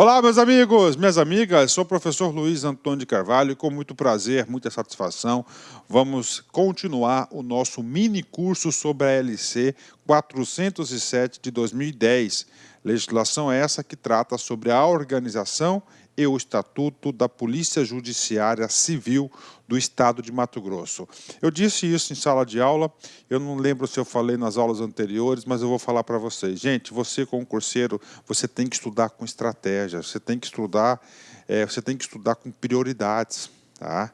Olá, meus amigos, minhas amigas, sou o professor Luiz Antônio de Carvalho e com muito prazer, muita satisfação, vamos continuar o nosso mini curso sobre a LC 407 de 2010. Legislação essa que trata sobre a organização e o Estatuto da Polícia Judiciária Civil do Estado de Mato Grosso. Eu disse isso em sala de aula, eu não lembro se eu falei nas aulas anteriores, mas eu vou falar para vocês. Gente, você concurseiro, você tem que estudar com estratégia, você tem que estudar com prioridades, tá?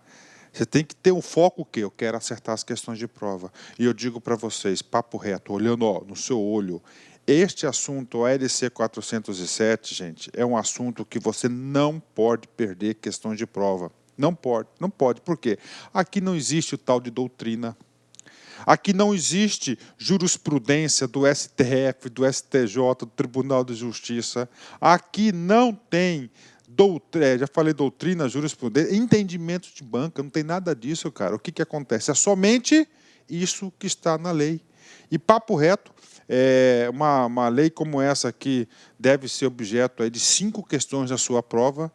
Você tem que ter um foco o quê? Eu quero acertar as questões de prova. E eu digo para vocês, papo reto, olhando no seu olho, este assunto, a LC 407, gente, é um assunto que você não pode perder questões de prova. Não pode, não pode. Por quê? Aqui não existe o tal de doutrina. Aqui não existe jurisprudência do STF, do STJ, do Tribunal de Justiça. Aqui não tem doutrina, já falei doutrina, jurisprudência, entendimento de banca, não tem nada disso, cara. O que acontece? É somente isso que está na lei. E papo reto, uma lei como essa aqui deve ser objeto aí de 5 questões da sua prova.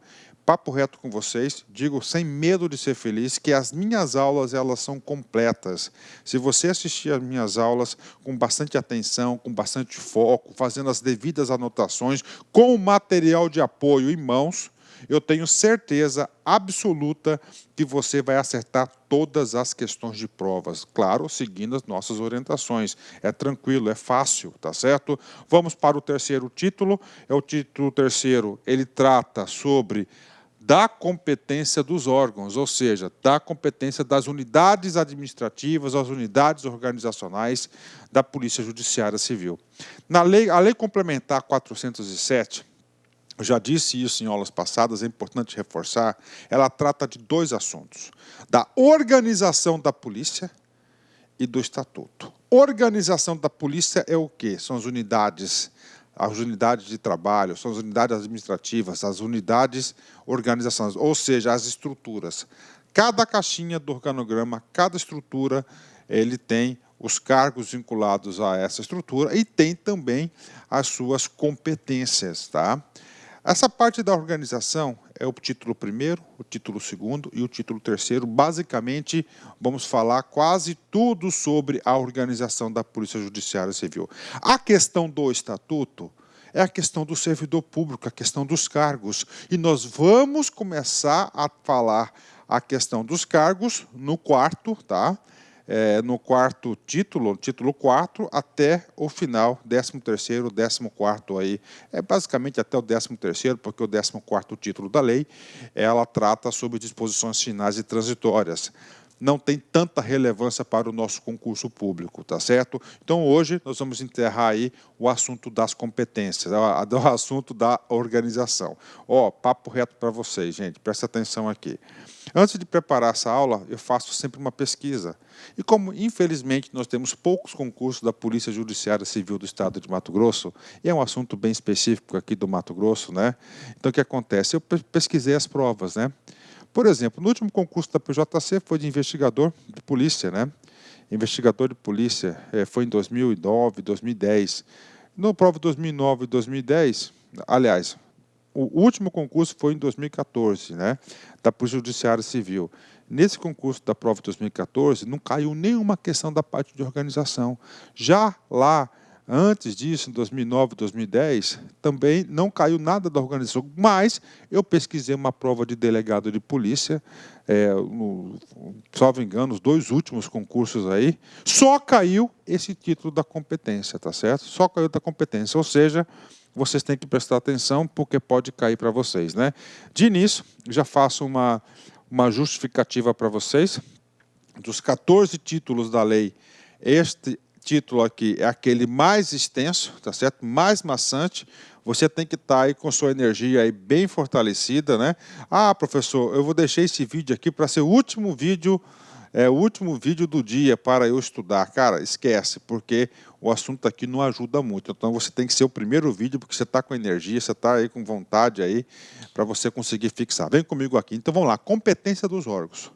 Papo reto com vocês, digo sem medo de ser feliz, que as minhas aulas elas são completas. Se você assistir às minhas aulas com bastante atenção, com bastante foco, fazendo as devidas anotações, com o material de apoio em mãos, eu tenho certeza absoluta que você vai acertar todas as questões de provas. Claro, seguindo as nossas orientações. É tranquilo, é fácil, tá certo? Vamos para o terceiro título. É o título terceiro, ele trata sobre da competência dos órgãos, ou seja, da competência das unidades administrativas, as unidades organizacionais da Polícia Judiciária Civil. A Lei Complementar 407, eu já disse isso em aulas passadas, é importante reforçar, ela trata de 2 assuntos, da organização da polícia e do estatuto. Organização da polícia é o quê? São as unidades de trabalho, são as unidades administrativas, as unidades organizacionais, ou seja, as estruturas. Cada caixinha do organograma, cada estrutura, ele tem os cargos vinculados a essa estrutura e tem também as suas competências, tá? Essa parte da organização é o título 1º, o título 2º e o título 3º. Basicamente, vamos falar quase tudo sobre a organização da Polícia Judiciária Civil. A questão do estatuto é a questão do servidor público, a questão dos cargos. E nós vamos começar a falar a questão dos cargos no 4º, tá? No 4º título, título 4, até o final, 13º, 14º aí. É basicamente até o 13º, porque o 14º título da lei, ela trata sobre disposições finais e transitórias. Não tem tanta relevância para o nosso concurso público, tá certo? Então, hoje, nós vamos enterrar aí o assunto das competências, o assunto da organização. Papo reto para vocês, gente, presta atenção aqui. Antes de preparar essa aula, eu faço sempre uma pesquisa. E como, infelizmente, nós temos poucos concursos da Polícia Judiciária Civil do Estado de Mato Grosso, e é um assunto bem específico aqui do Mato Grosso, né? Então, o que acontece? Eu pesquisei as provas, né? Por exemplo, no último concurso da PJC foi de investigador de polícia, né? Investigador de polícia foi em 2009, 2010. No prova de 2009 e 2010, aliás, o último concurso foi em 2014, né? Da Polícia Judiciária Civil. Nesse concurso da prova de 2014, não caiu nenhuma questão da parte de organização. Já lá, antes disso, em 2009, 2010, também não caiu nada da organização, mas eu pesquisei uma prova de delegado de polícia, salvo engano, os 2 últimos concursos aí, só caiu esse título da competência, tá certo? Só caiu da competência, ou seja, vocês têm que prestar atenção, porque pode cair para vocês, né? De início, já faço uma justificativa para vocês. Dos 14 títulos da lei, este título aqui é aquele mais extenso, tá certo? Mais maçante. Você tem que estar aí com sua energia aí bem fortalecida, né? Professor, eu vou deixar esse vídeo aqui para ser o último vídeo do dia para eu estudar. Cara, esquece, porque o assunto aqui não ajuda muito. Então, você tem que ser o primeiro vídeo, porque você está com energia, você está aí com vontade aí, para você conseguir fixar. Vem comigo aqui. Então, vamos lá. Competência dos órgãos.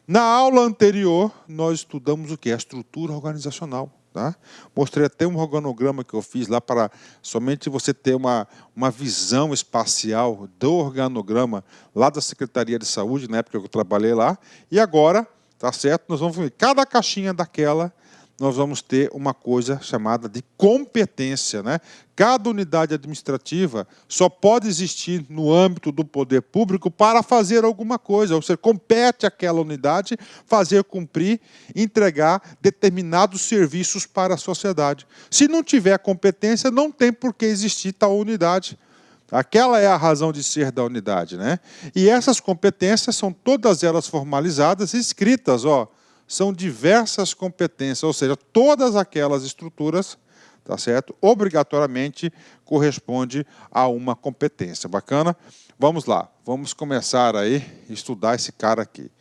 Na aula anterior, nós estudamos o que? A estrutura organizacional. Tá? Mostrei até um organograma que eu fiz lá para somente você ter uma visão espacial do organograma lá da Secretaria de Saúde, na época que eu trabalhei lá. E agora, tá certo? Nós vamos ver cada caixinha daquela, nós vamos ter uma coisa chamada de competência, né? Cada unidade administrativa só pode existir no âmbito do poder público para fazer alguma coisa, ou seja, compete àquela unidade fazer cumprir, entregar determinados serviços para a sociedade. Se não tiver competência, não tem por que existir tal unidade. Aquela é a razão de ser da unidade, né? E essas competências são todas elas formalizadas e escritas, ó. São diversas competências, ou seja, todas aquelas estruturas, tá certo? Obrigatoriamente corresponde a uma competência. Bacana? Vamos lá, vamos começar aí a estudar esse cara aqui.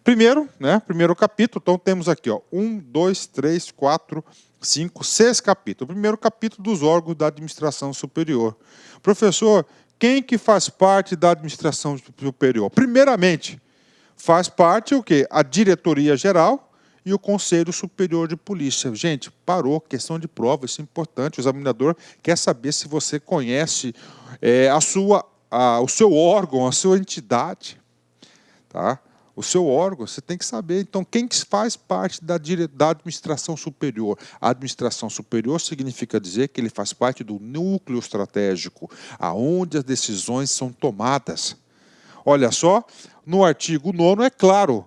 Primeiro, né? Primeiro capítulo, então temos aqui, ó, 1, 2, 3, 4, 5, 6 capítulos. O primeiro capítulo dos órgãos da administração superior. Professor, quem que faz parte da administração superior? Primeiramente, faz parte o quê? A diretoria geral e o Conselho Superior de Polícia. Gente, parou, questão de prova, isso é importante. O examinador quer saber se você conhece o seu órgão, a sua entidade. Tá? O seu órgão, você tem que saber. Então, quem que faz parte da administração superior? A administração superior significa dizer que ele faz parte do núcleo estratégico, aonde as decisões são tomadas. Olha só, no artigo 9º é claro,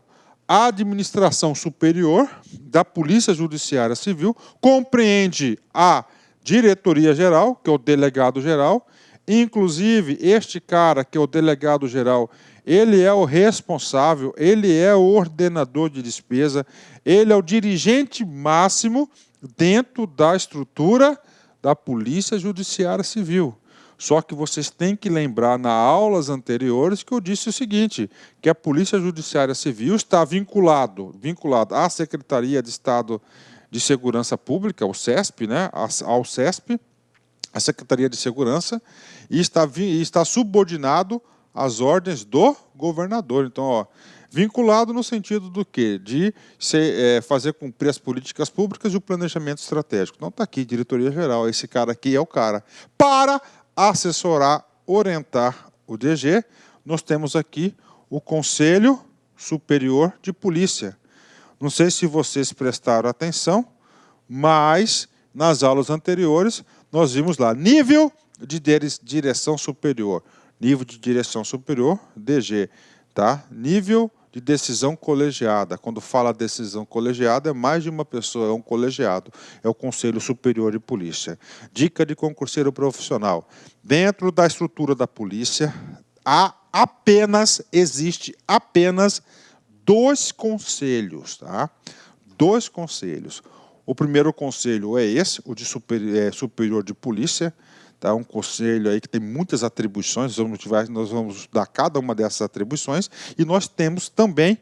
a administração superior da Polícia Judiciária Civil compreende a diretoria-geral, que é o delegado-geral, inclusive este cara, que é o delegado-geral, ele é o responsável, ele é o ordenador de despesa, ele é o dirigente máximo dentro da estrutura da Polícia Judiciária Civil. Só que vocês têm que lembrar, nas aulas anteriores, que eu disse o seguinte, que a Polícia Judiciária Civil está vinculado à Secretaria de Estado de Segurança Pública, o CESP, né, ao CESP, a Secretaria de Segurança, e está subordinado às ordens do governador. Então, ó, vinculado no sentido do quê? De fazer cumprir as políticas públicas e o planejamento estratégico. Então, está aqui, diretoria geral, esse cara aqui é o cara. Para assessorar, orientar o DG, nós temos aqui o Conselho Superior de Polícia. Não sei se vocês prestaram atenção, mas nas aulas anteriores nós vimos lá, nível de direção superior. Nível de direção superior, DG. Tá? Nível de decisão colegiada. Quando fala decisão colegiada, é mais de uma pessoa, é um colegiado. É o Conselho Superior de Polícia. Dica de concurseiro profissional. Dentro da estrutura da polícia, existe apenas 2 conselhos. Tá? 2 conselhos. O primeiro conselho é esse, o de superior de polícia. Tá, um conselho aí que tem muitas atribuições, nós vamos dar cada uma dessas atribuições, e nós temos também,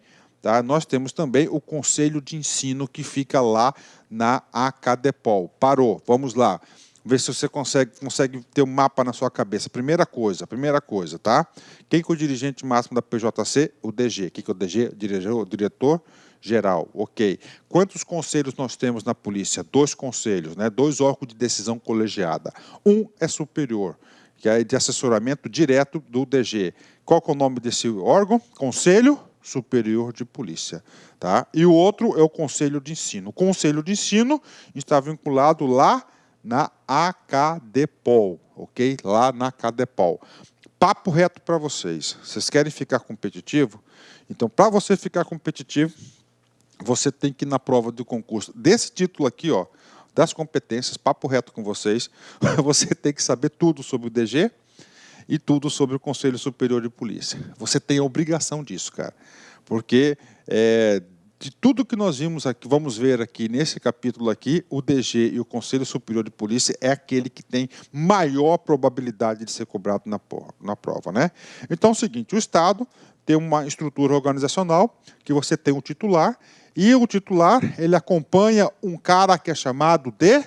o Conselho de Ensino, que fica lá na ACADEPOL. Parou, vamos lá, ver se você consegue ter um mapa na sua cabeça. Primeira coisa, tá? Quem que é o dirigente máximo da PJC? O DG. Quem que é o DG? Diretor geral, ok. Quantos conselhos nós temos na polícia? 2 conselhos, né? 2 órgãos de decisão colegiada. Um é superior, que é de assessoramento direto do DG. Qual que é o nome desse órgão? Conselho Superior de Polícia. Tá? E o outro é o Conselho de Ensino. O Conselho de Ensino está vinculado lá na ACADEPOL, ok? Lá na ACADEPOL. Papo reto para vocês. Vocês querem ficar competitivo? Então, para você ficar competitivo, você tem que ir na prova do concurso desse título aqui, ó, das competências, papo reto com vocês, você tem que saber tudo sobre o DG e tudo sobre o Conselho Superior de Polícia. Você tem a obrigação disso, cara, porque de tudo que nós vamos ver aqui nesse capítulo aqui, o DG e o Conselho Superior de Polícia é aquele que tem maior probabilidade de ser cobrado na prova, né? Então é o seguinte, o Estado tem uma estrutura organizacional que você tem um titular, e o titular, ele acompanha um cara que é chamado de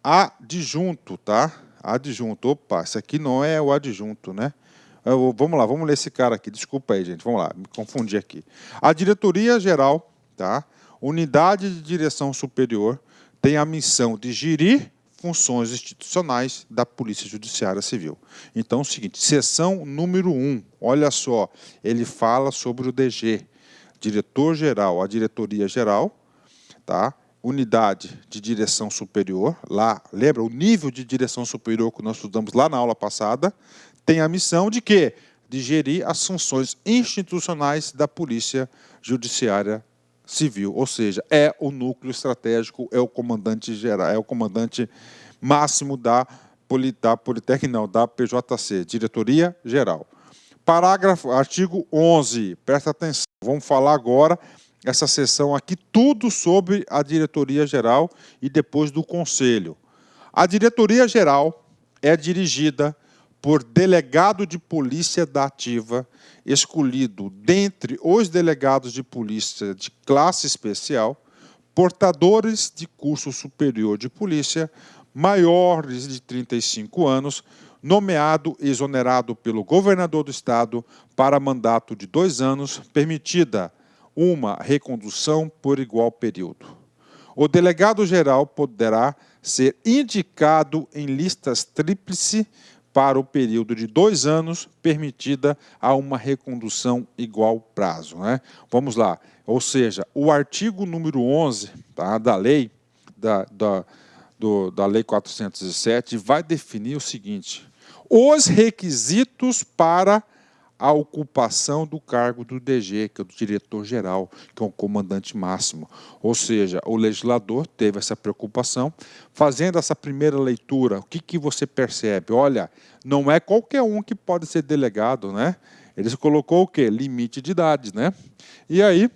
adjunto, tá? Adjunto, opa, esse aqui não é o adjunto, né? Vamos lá, vamos ler esse cara aqui, desculpa aí, gente, vamos lá, me confundi aqui. A diretoria geral, tá? Unidade de direção superior, tem a missão de gerir funções institucionais da Polícia Judiciária Civil. Então, é o seguinte, seção número 1, olha só, ele fala sobre o DG, diretor-geral, a diretoria-geral, tá? Unidade de direção superior, lá, lembra o nível de direção superior que nós estudamos lá na aula passada, tem a missão de quê? De gerir as funções institucionais da Polícia Judiciária Civil, ou seja, é o núcleo estratégico, é o comandante geral, é o comandante máximo da Politec, não, da PJC, Diretoria Geral. Parágrafo, artigo 11, presta atenção, vamos falar agora, essa seção aqui, tudo sobre a Diretoria Geral e depois do Conselho. A Diretoria Geral é dirigida por delegado de polícia da ativa, escolhido dentre os delegados de polícia de classe especial, portadores de curso superior de polícia, maiores de 35 anos, nomeado e exonerado pelo governador do Estado para mandato de 2 anos, permitida uma recondução por igual período. O delegado-geral poderá ser indicado em listas tríplice para o período de 2 anos, permitida a uma recondução igual prazo, né? Vamos lá, ou seja, o artigo número 11, tá, da lei, da Lei 407, vai definir o seguinte, os requisitos para a ocupação do cargo do DG, que é o diretor-geral, que é o comandante máximo. Ou seja, o legislador teve essa preocupação. Fazendo essa primeira leitura, o que você percebe? Olha, não é qualquer um que pode ser delegado, né? Ele colocou o quê? Limite de idade, né? E aí,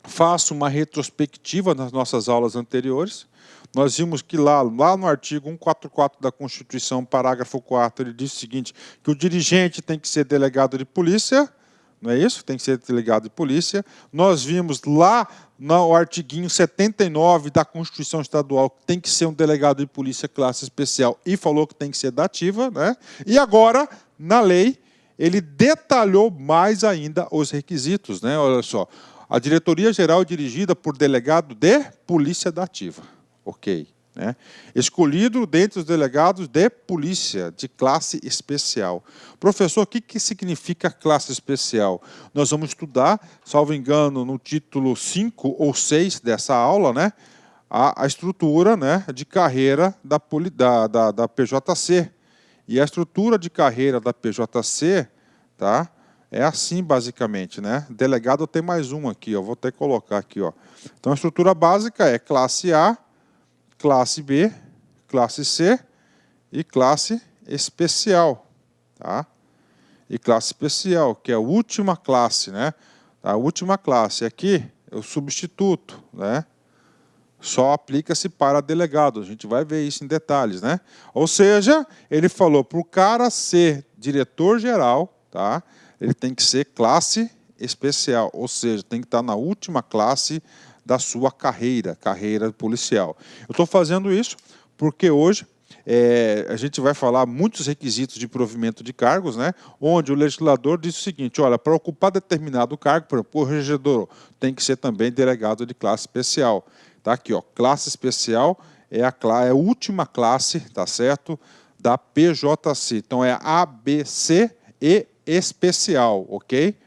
faço uma retrospectiva nas nossas aulas anteriores. Nós vimos que lá no artigo 144 da Constituição, parágrafo 4, ele diz o seguinte, que o dirigente tem que ser delegado de polícia, não é isso? Tem que ser delegado de polícia. Nós vimos lá no artiguinho 79 da Constituição Estadual que tem que ser um delegado de polícia classe especial e falou que tem que ser da ativa, né? E agora, na lei, ele detalhou mais ainda os requisitos, né? Olha só, a diretoria geral é dirigida por delegado de polícia da ativa. Ok, né? Escolhido dentre os delegados de polícia de classe especial. Professor, o que significa classe especial? Nós vamos estudar, salvo engano, no título 5 ou 6 dessa aula, né? A estrutura, né, de carreira da PJC. E a estrutura de carreira da PJC, tá? É assim, basicamente, né? Delegado tem mais um aqui, ó. Vou até colocar aqui, ó. Então, a estrutura básica é classe A, classe B, classe C e classe especial, tá? E classe especial, que é a última classe, né? A última classe aqui é o substituto, né? Só aplica-se para delegado, a gente vai ver isso em detalhes, né? Ou seja, ele falou para o cara ser diretor-geral, tá? Ele tem que ser classe especial, ou seja, tem que estar na última classe da sua carreira policial. Eu estou fazendo isso porque hoje a gente vai falar muitos requisitos de provimento de cargos, né? Onde o legislador diz o seguinte, olha, para ocupar determinado cargo, por exemplo, o regedor tem que ser também delegado de classe especial. Tá aqui, ó, classe especial é a última classe, tá certo? Da PJC. Então é A, B, C e especial, ok?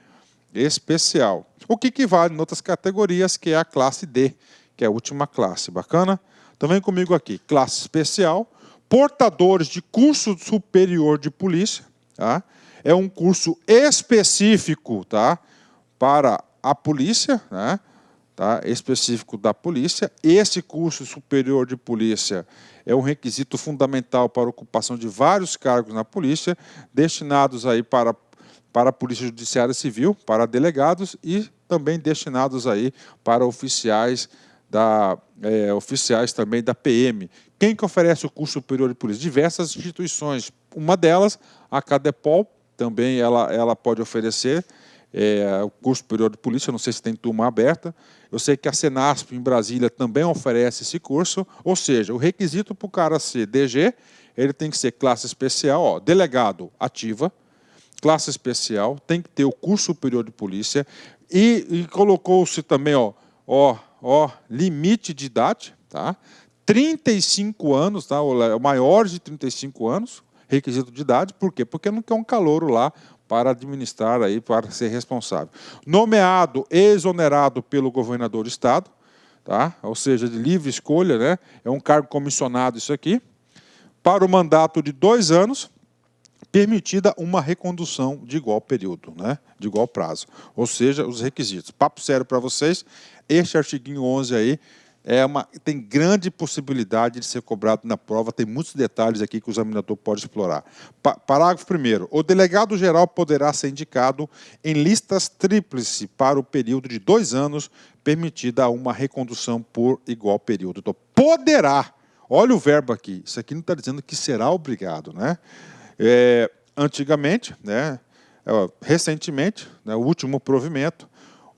Especial. O que equivale em outras categorias, que é a classe D, que é a última classe. Bacana? Então vem comigo aqui. Classe especial, portadores de curso superior de polícia, tá? É um curso específico, tá? Para a polícia, né? Tá? Específico da polícia. Esse curso superior de polícia é um requisito fundamental para a ocupação de vários cargos na polícia, destinados aí para a Polícia Judiciária Civil, para delegados e também destinados aí para oficiais também da PM. Quem que oferece o curso superior de polícia? Diversas instituições. Uma delas, a Cadepol, também ela pode oferecer o curso superior de polícia, não sei se tem turma aberta. Eu sei que a Senasp em Brasília também oferece esse curso, ou seja, o requisito para o cara ser DG, ele tem que ser classe especial, ó, delegado ativa, classe especial, tem que ter o curso superior de polícia e colocou-se também, ó, limite de idade, tá? 35 anos, tá? O maior de 35 anos, requisito de idade. Por quê? Porque não quer um calouro lá para administrar, aí, para ser responsável. Nomeado e exonerado pelo governador do estado, tá? Ou seja, de livre escolha, né? É um cargo comissionado isso aqui, para o mandato de 2 anos, permitida uma recondução de igual período, né? De igual prazo. Ou seja, os requisitos. Papo sério para vocês, este artiguinho 11 aí tem grande possibilidade de ser cobrado na prova, tem muitos detalhes aqui que o examinador pode explorar. Parágrafo 1º. O delegado-geral poderá ser indicado em listas tríplice para o período de 2 anos, permitida uma recondução por igual período. Então, poderá. Olha o verbo aqui. Isso aqui não está dizendo que será obrigado, né? Antigamente, né, recentemente, né, o último provimento,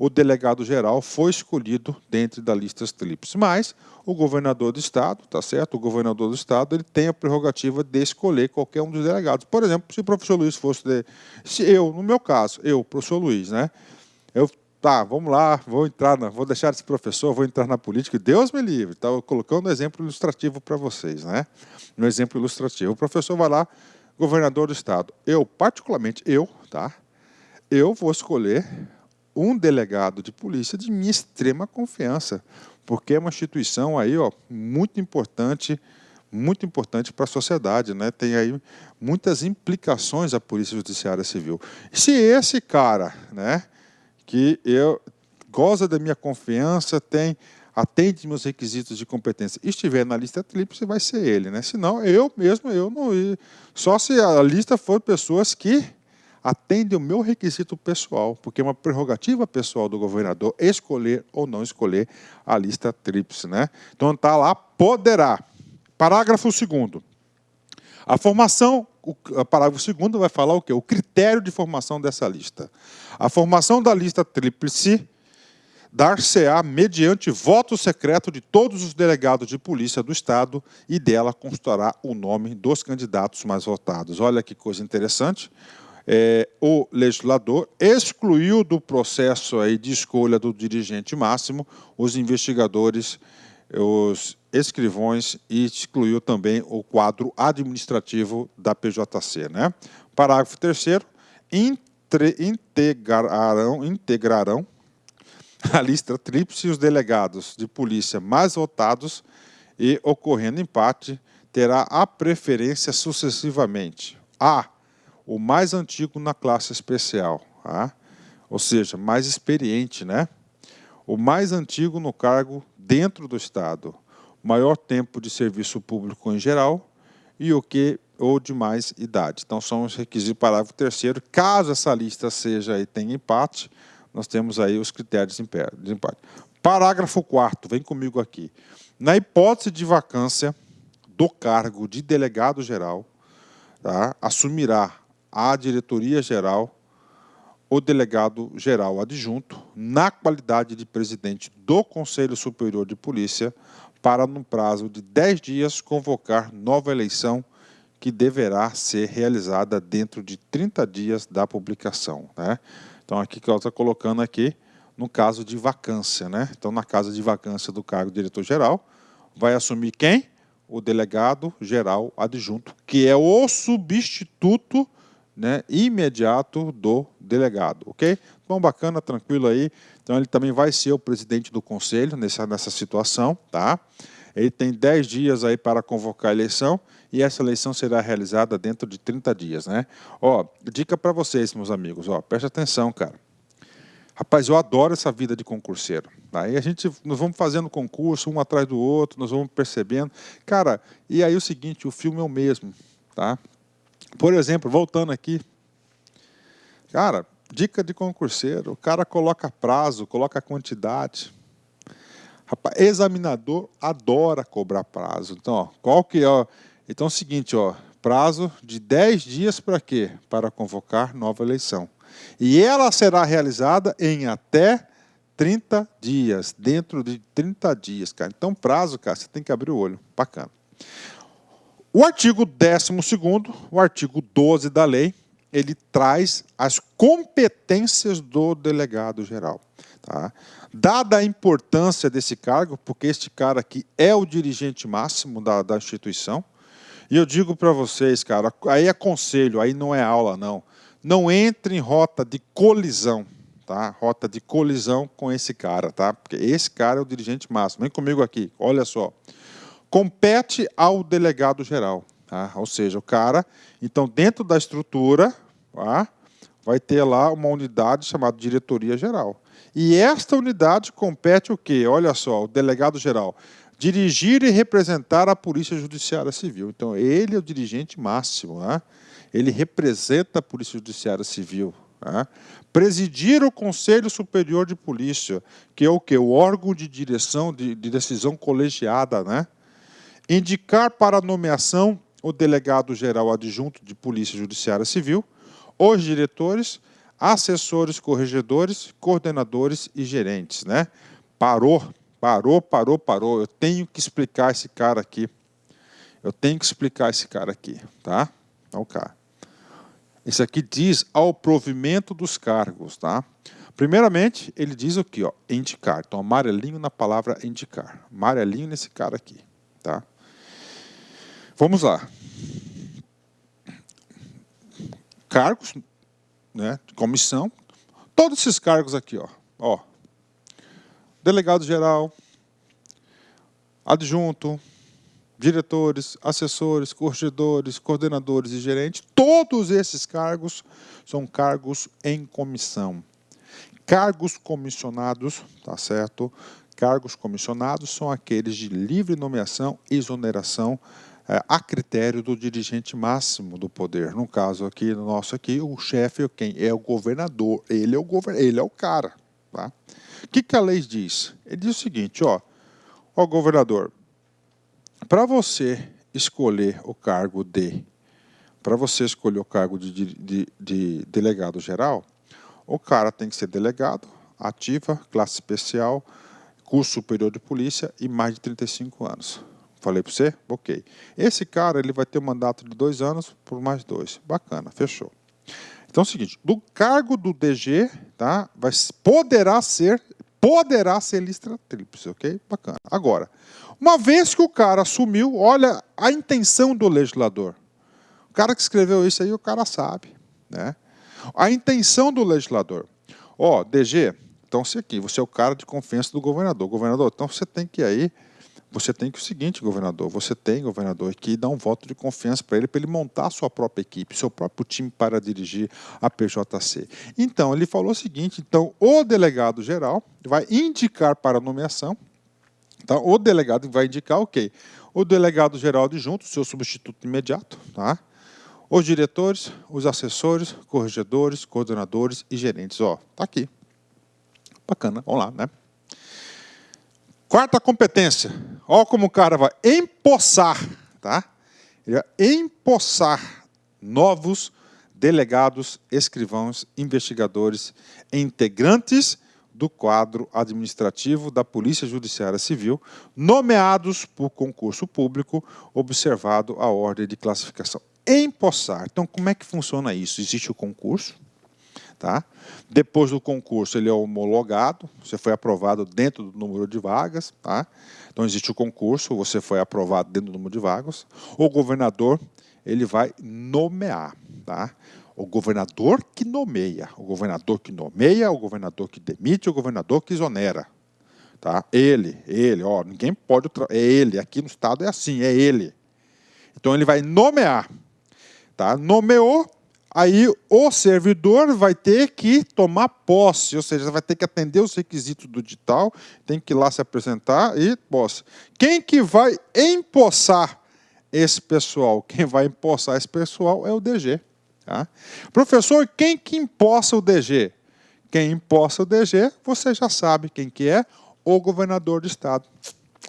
o delegado-geral foi escolhido dentro das listas tríplices. Mas o governador do estado, tá certo? O governador do estado ele tem a prerrogativa de escolher qualquer um dos delegados. Por exemplo, se o professor Luiz fosse... no meu caso, professor Luiz, né? Vamos lá, vou deixar esse professor, vou entrar na política, Deus me livre. Estava colocando um exemplo ilustrativo para vocês, né? Um exemplo ilustrativo. O professor vai lá, governador do estado. Particularmente, tá? Eu vou escolher um delegado de polícia de minha extrema confiança, porque é uma instituição aí, muito importante para a sociedade, né? Tem aí muitas implicações a Polícia Judiciária Civil. Se esse cara, né, que goza da minha confiança, atende meus requisitos de competência, estiver na lista tríplice, vai ser ele, né? Senão, eu não ia. Só se a lista for pessoas que atendem o meu requisito pessoal, porque é uma prerrogativa pessoal do governador escolher ou não escolher a lista tríplice, né? Então, está lá, poderá. Parágrafo 2º. A formação, o parágrafo 2º vai falar o quê? O critério de formação dessa lista. A formação da lista tríplice dar-se-á mediante voto secreto de todos os delegados de polícia do estado e dela constará o nome dos candidatos mais votados. Olha que coisa interessante. O legislador excluiu do processo aí de escolha do dirigente máximo os investigadores, os escrivões, e excluiu também o quadro administrativo da PJC, né? Parágrafo 3º. Integrarão a lista tríplice os delegados de polícia mais votados e, ocorrendo empate, terá a preferência sucessivamente. O mais antigo na classe especial, tá? Ou seja, mais experiente, né? O mais antigo no cargo dentro do Estado, maior tempo de serviço público em geral e ou de mais idade. Então, são os requisitos do parágrafo 3º. Caso essa lista tenha empate, nós temos aí os critérios de empate. Parágrafo 4º, vem comigo aqui. Na hipótese de vacância do cargo de delegado-geral, tá, assumirá a diretoria-geral o delegado-geral adjunto, na qualidade de presidente do Conselho Superior de Polícia, para, no prazo de 10 dias, convocar nova eleição que deverá ser realizada dentro de 30 dias da publicação, né? Então, aqui que ela está colocando aqui, no caso de vacância, né? Então, na caso de vacância do cargo de diretor-geral, vai assumir quem? O delegado-geral adjunto, que é o substituto, né, imediato do delegado, ok? Então, bacana, tranquilo aí. Então, ele também vai ser o presidente do conselho nessa situação, tá? Ele tem 10 dias aí para convocar a eleição e essa eleição será realizada dentro de 30 dias, né? Dica para vocês, meus amigos, preste atenção, cara. Rapaz, eu adoro essa vida de concurseiro. Aí nós vamos fazendo concurso um atrás do outro, nós vamos percebendo. Cara, e aí o seguinte, o filme é o mesmo, tá? Por exemplo, voltando aqui, cara, dica de concurseiro, o cara coloca prazo, coloca quantidade. Rapaz, examinador adora cobrar prazo. Então, Então é o seguinte, prazo de 10 dias para quê? Para convocar nova eleição. E ela será realizada em até 30 dias, dentro de 30 dias, cara. Então, prazo, cara, você tem que abrir o olho. Bacana. O artigo 12º, o artigo 12 da lei, ele traz as competências do delegado-geral. Tá? Dada a importância desse cargo, porque este cara aqui é o dirigente máximo da instituição, e eu digo para vocês, cara, aí é conselho, aí não é aula, não. Não entre em rota de colisão, tá? Rota de colisão com esse cara, tá? Porque esse cara é o dirigente máximo. Vem comigo aqui, olha só. Compete ao delegado-geral, tá? Ou seja, o cara, então, dentro da estrutura, tá? Vai ter lá uma unidade chamada diretoria-geral. E esta unidade compete o quê? Olha só, o delegado-geral. Dirigir e representar a Polícia Judiciária Civil. Então, ele é o dirigente máximo, né? Ele representa a Polícia Judiciária Civil. Né? Presidir o Conselho Superior de Polícia, que é o quê? O órgão de direção, de decisão colegiada, né? Indicar para a nomeação o delegado-geral adjunto de Polícia Judiciária Civil, os diretores, assessores, corregedores, coordenadores e gerentes, né? Parou. Eu tenho que explicar esse cara aqui. Tá? Então, cara. Isso aqui diz ao provimento dos cargos, tá? Primeiramente, ele diz o quê? Ó, indicar. Então, amarelinho na palavra indicar. Amarelinho nesse cara aqui, tá? Vamos lá. Cargos, né, de comissão. Todos esses cargos aqui, ó. Delegado-geral, adjunto, diretores, assessores, corregedores, coordenadores e gerentes, todos esses cargos são cargos em comissão. Cargos comissionados, tá certo? Cargos comissionados são aqueles de livre nomeação e exoneração a critério do dirigente máximo do poder. No caso aqui, no nosso aqui, o chefe é quem? É o governador. Ele é o cara, tá? O que a lei diz? Ele diz o seguinte, ó governador, para você escolher o cargo de delegado-geral, o cara tem que ser delegado, ativa, classe especial, curso superior de polícia e mais de 35 anos. Falei para você? Ok. Esse cara ele vai ter um mandato de 2 anos por mais 2. Bacana, fechou. Então é o seguinte, do cargo do DG, tá, poderá ser lista tríplice, ok? Bacana. Agora, uma vez que o cara assumiu, olha a intenção do legislador. O cara que escreveu isso aí, o cara sabe, né? A intenção do legislador. Ó, DG, então você é o cara de confiança do governador. Governador, então você tem que o seguinte, governador, que dar um voto de confiança para ele montar a sua própria equipe, seu próprio time para dirigir a PJC. Então, ele falou o seguinte, então, o delegado-geral vai indicar para a nomeação, tá? O delegado vai indicar, ok, o delegado-geral adjunto, seu substituto imediato, tá? Os diretores, os assessores, corregedores, coordenadores e gerentes. Ó, tá aqui. Bacana, vamos lá, né? Quarta competência. Olha como o cara vai empossar, tá? Ele vai empossar novos delegados, escrivãos, investigadores, integrantes do quadro administrativo da Polícia Judiciária Civil, nomeados por concurso público, observado a ordem de classificação. Empossar. Então, como é que funciona isso? Existe o concurso. Tá? Depois do concurso, ele é homologado, você foi aprovado dentro do número de vagas. Tá? Então, existe o concurso, você foi aprovado dentro do número de vagas. O governador, ele vai nomear. Tá? O governador que nomeia, o governador que demite, o governador que exonera. Tá? Ele, ó, ninguém pode... É ele, aqui no estado é assim, é ele. Então, ele vai nomear. Tá? Nomeou. Aí o servidor vai ter que tomar posse, ou seja, vai ter que atender os requisitos do edital, tem que ir lá se apresentar e posse. Quem que vai empossar esse pessoal? Quem vai empossar esse pessoal é o DG. Tá? Professor, quem que empossa o DG? Quem empossa o DG, você já sabe quem que é, o governador do estado.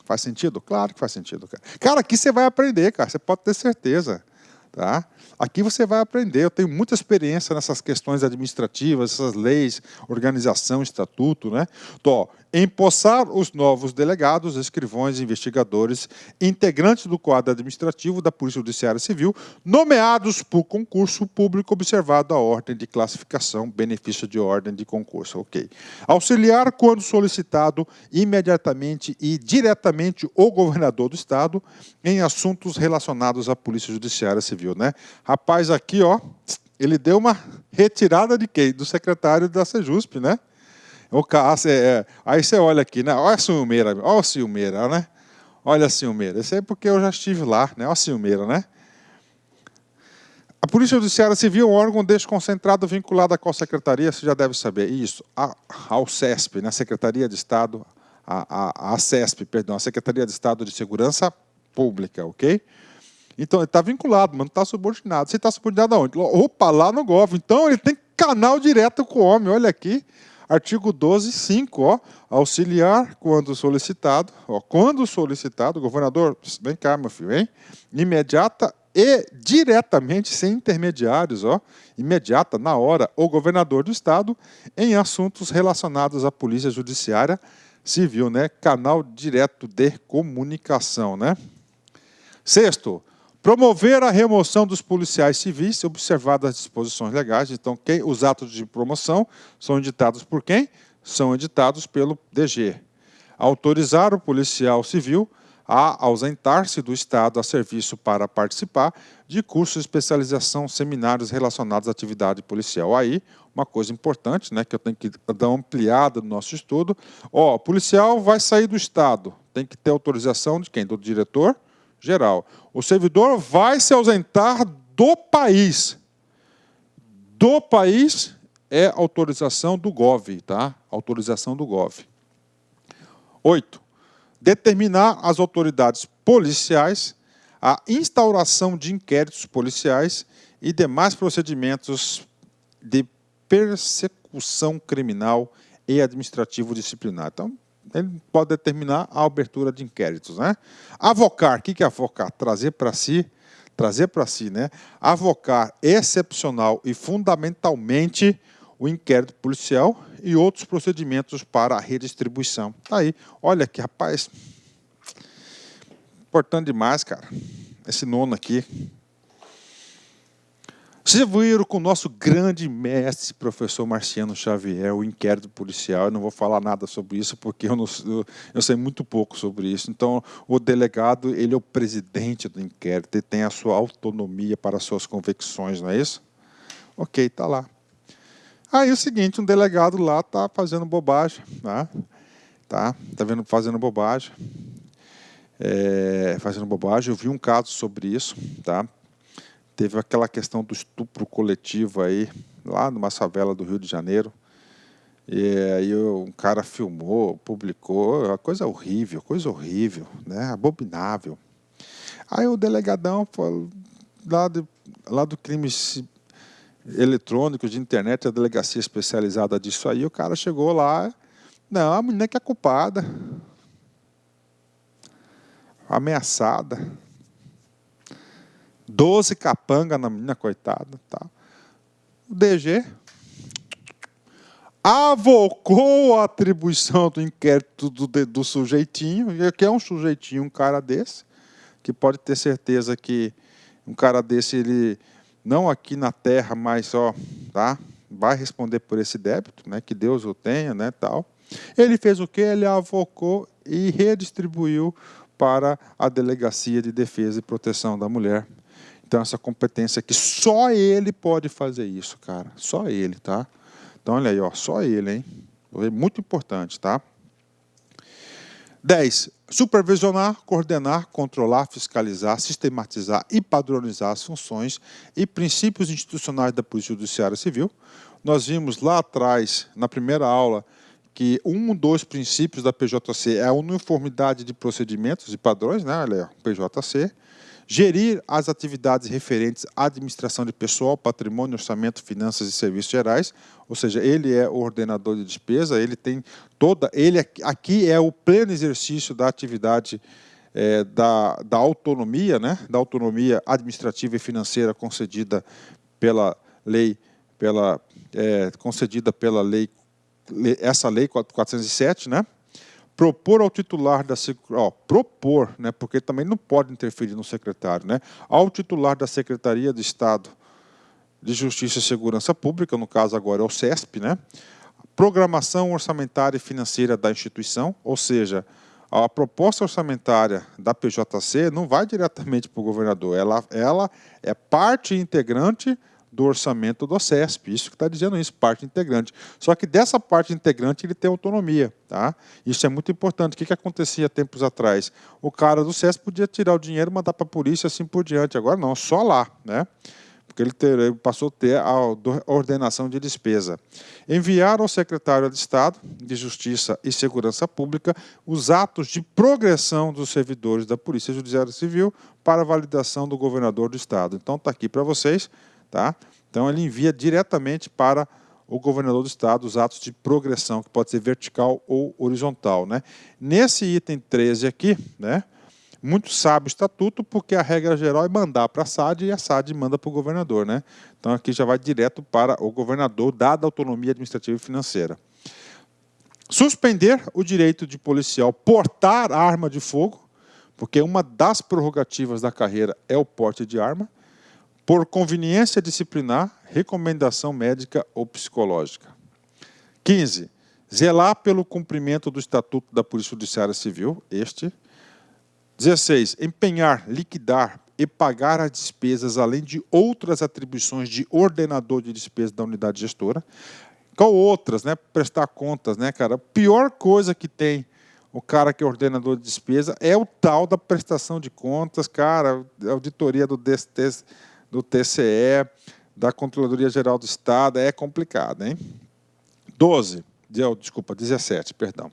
Faz sentido? Claro que faz sentido. Cara, aqui você vai aprender, cara, você pode ter certeza. Tá? Aqui você vai aprender, eu tenho muita experiência nessas questões administrativas, essas leis, organização, estatuto, né? Então, ó, empossar os novos delegados, escrivões, investigadores, integrantes do quadro administrativo da Polícia Judiciária Civil, nomeados por concurso público observado a ordem de classificação, benefício de ordem de concurso, ok. Auxiliar quando solicitado imediatamente e diretamente o governador do Estado em assuntos relacionados à Polícia Judiciária Civil, né? Rapaz, aqui, ó, ele deu uma retirada de quem? Do secretário da Sejusp, né? Aí você olha aqui, né? Olha a Ciumeira, né? Olha a Ciumeira. Isso aí é porque eu já estive lá, né? Olha a Ciumeira, né? A Polícia Judiciária Civil é um órgão desconcentrado vinculado a qual secretaria? Você já deve saber. Isso, ao CESP, né? Secretaria de Estado, a CESP, perdão, a Secretaria de Estado de Segurança Pública, ok? Então, ele está vinculado, mas não está subordinado. Você está subordinado aonde? Opa, lá no GOV. Então, ele tem canal direto com o homem. Olha aqui, artigo 12.5, ó. Auxiliar quando solicitado. Ó, quando solicitado, governador, vem cá, meu filho, hein? Imediata e diretamente, sem intermediários, ó. Imediata, na hora, o governador do Estado, em assuntos relacionados à Polícia Judiciária Civil, né? Canal direto de comunicação, né? Sexto, promover a remoção dos policiais civis, observadas as disposições legais. Então, os atos de promoção são editados por quem? São editados pelo DG. Autorizar o policial civil a ausentar-se do Estado a serviço para participar de cursos de especialização, seminários relacionados à atividade policial. Aí, uma coisa importante, né, que eu tenho que dar uma ampliada no nosso estudo. Ó, o policial vai sair do Estado, tem que ter autorização de quem? Do diretor geral. O servidor vai se ausentar do país. Do país é autorização do GOV, tá? Autorização do GOV. 8. Determinar às autoridades policiais a instauração de inquéritos policiais e demais procedimentos de persecução criminal e administrativo disciplinar. Então, ele pode determinar a abertura de inquéritos, né? Avocar, o que é avocar? Trazer para si, né? Avocar excepcional e fundamentalmente o inquérito policial e outros procedimentos para a redistribuição. Tá aí, olha aqui, rapaz, importante demais, cara, esse nono aqui. Vocês viram com o nosso grande mestre, professor Marciano Xavier, o inquérito policial. Eu não vou falar nada sobre isso, porque eu sei muito pouco sobre isso. Então, o delegado, ele é o presidente do inquérito, ele tem a sua autonomia para as suas convicções, não é isso? Ok, está lá. Aí é o seguinte, um delegado lá está fazendo bobagem, tá fazendo bobagem. Eu vi um caso sobre isso, tá? Teve aquela questão do estupro coletivo aí, lá numa favela do Rio de Janeiro. E aí um cara filmou, publicou, uma coisa horrível, né? Abominável. Aí o delegadão falou, lá do crime eletrônico, de internet, a delegacia especializada disso aí, o cara chegou lá, não, a menina que é culpada, ameaçada, 12 capanga na menina, coitada. Tá? O DG avocou a atribuição do inquérito do sujeitinho, que é um sujeitinho, um cara desse, que pode ter certeza que um cara desse, ele não aqui na terra, mas tá? Vai responder por esse débito, né? Que Deus o tenha, né? Tal. Ele fez o quê? Ele avocou e redistribuiu para a Delegacia de Defesa e Proteção da Mulher. Então, essa competência aqui, só ele pode fazer isso, cara. Só ele, tá? Então, olha aí, ó, só ele, hein? Muito importante, tá? 10. Supervisionar, coordenar, controlar, fiscalizar, sistematizar e padronizar as funções e princípios institucionais da Polícia Judiciária Civil. Nós vimos lá atrás, na primeira aula, que um dos princípios da PJC é a uniformidade de procedimentos e padrões, né? Olha aí, PJC. Gerir as atividades referentes à administração de pessoal, patrimônio, orçamento, finanças e serviços gerais, ou seja, ele é o ordenador de despesa, ele tem aqui é o pleno exercício da atividade da autonomia, né, da autonomia administrativa e financeira concedida pela lei, essa lei 407, né? Propor ao titular da propor, né, porque também não pode interferir no secretário, né, ao titular da Secretaria de Estado de Justiça e Segurança Pública, no caso agora é o CESP, né, programação orçamentária e financeira da instituição, ou seja, a proposta orçamentária da PJC não vai diretamente para o governador, ela é parte integrante do orçamento do CESP, isso que está dizendo isso, parte integrante. Só que dessa parte integrante ele tem autonomia, tá? Isso é muito importante. O que acontecia tempos atrás? O cara do CESP podia tirar o dinheiro e mandar para a polícia assim por diante. Agora não, só lá, né? Porque ele passou a ter a ordenação de despesa. Enviar ao secretário de Estado de Justiça e Segurança Pública os atos de progressão dos servidores da Polícia Judiciária Civil para validação do governador do Estado. Então está aqui para vocês. Tá? Então, ele envia diretamente para o governador do Estado os atos de progressão, que pode ser vertical ou horizontal. Né? Nesse item 13 aqui, né, muito sabe o estatuto, porque a regra geral é mandar para a SAD e a SAD manda para o governador. Né? Então, aqui já vai direto para o governador, dada a autonomia administrativa e financeira. Suspender o direito de policial portar arma de fogo, porque uma das prerrogativas da carreira é o porte de arma, por conveniência disciplinar, recomendação médica ou psicológica. 15. Zelar pelo cumprimento do Estatuto da Polícia Judiciária Civil, 16. Empenhar, liquidar e pagar as despesas, além de outras atribuições de ordenador de despesas da unidade gestora. Qual outras, né? Prestar contas, né, cara? A pior coisa que tem o cara que é ordenador de despesa é o tal da prestação de contas, cara, a auditoria do TCE, da Controladoria Geral do Estado, é complicado, hein? 17, perdão.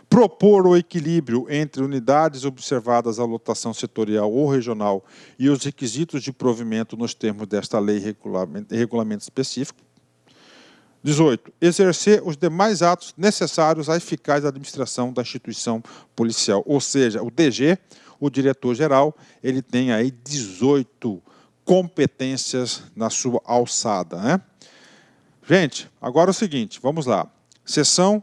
Propor o equilíbrio entre unidades observadas a lotação setorial ou regional e os requisitos de provimento nos termos desta lei e regulamento específico. 18. Exercer os demais atos necessários à eficaz administração da instituição policial, ou seja, o DG, o diretor-geral, ele tem aí 18 competências na sua alçada, né? Gente, agora é o seguinte, vamos lá. Seção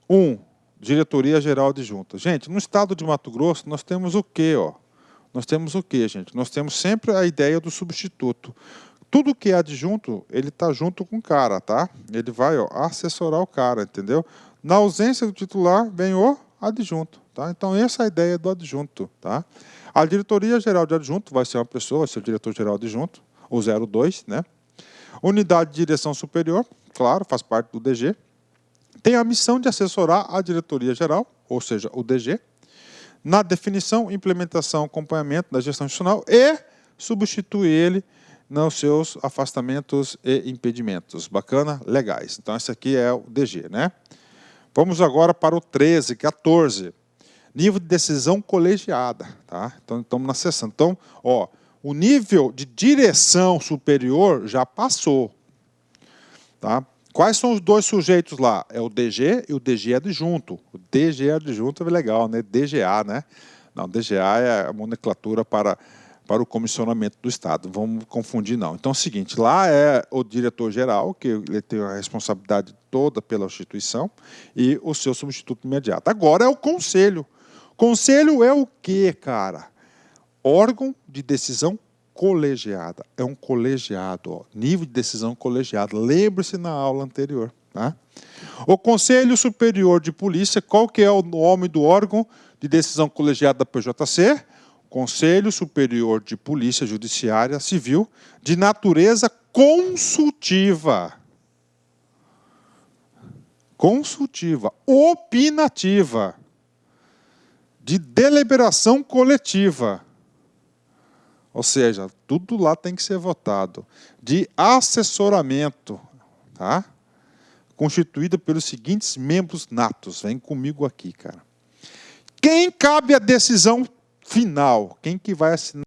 1, Diretoria Geral Adjunta. Gente, no estado de Mato Grosso, nós temos o quê, ó? Nós temos o quê, gente? Nós temos sempre a ideia do substituto. Tudo que é adjunto, ele está junto com o cara, tá? Ele vai, ó, assessorar o cara, entendeu? Na ausência do titular, vem o adjunto, tá? Então, essa é a ideia do adjunto, tá? A Diretoria Geral de Adjunto vai ser uma pessoa, vai ser o diretor-geral adjunto, o 02, né? Unidade de Direção Superior, claro, faz parte do DG. Tem a missão de assessorar a Diretoria Geral, ou seja, o DG, na definição, implementação, acompanhamento da gestão institucional e substituir ele nos seus afastamentos e impedimentos. Bacana? Legais. Então, esse aqui é o DG, né? Vamos agora para o 13, 14. Nível de decisão colegiada, tá? Então, estamos na seção. Então, ó, o nível de direção superior já passou, tá? Quais são os dois sujeitos lá? É o DG e o DG adjunto. O DG adjunto é legal, né? DGA, né? Não, DGA é a nomenclatura para o comissionamento do Estado. Vamos confundir, não. Então, é o seguinte, lá é o diretor-geral, que ele tem a responsabilidade toda pela instituição, e o seu substituto imediato. Agora é o conselho. Conselho é o quê, cara? Órgão de decisão colegiada. É um colegiado, ó, nível de decisão colegiado. Lembre-se na aula anterior. Tá? O Conselho Superior de Polícia, qual que é o nome do órgão de decisão colegiada da PJC? Conselho Superior de Polícia Judiciária Civil, de natureza consultiva. Consultiva, opinativa, de deliberação coletiva. Ou seja, tudo lá tem que ser votado. De assessoramento, tá? Constituída pelos seguintes membros natos. Vem comigo aqui, cara. Quem cabe a decisão final? Quem que vai assinar?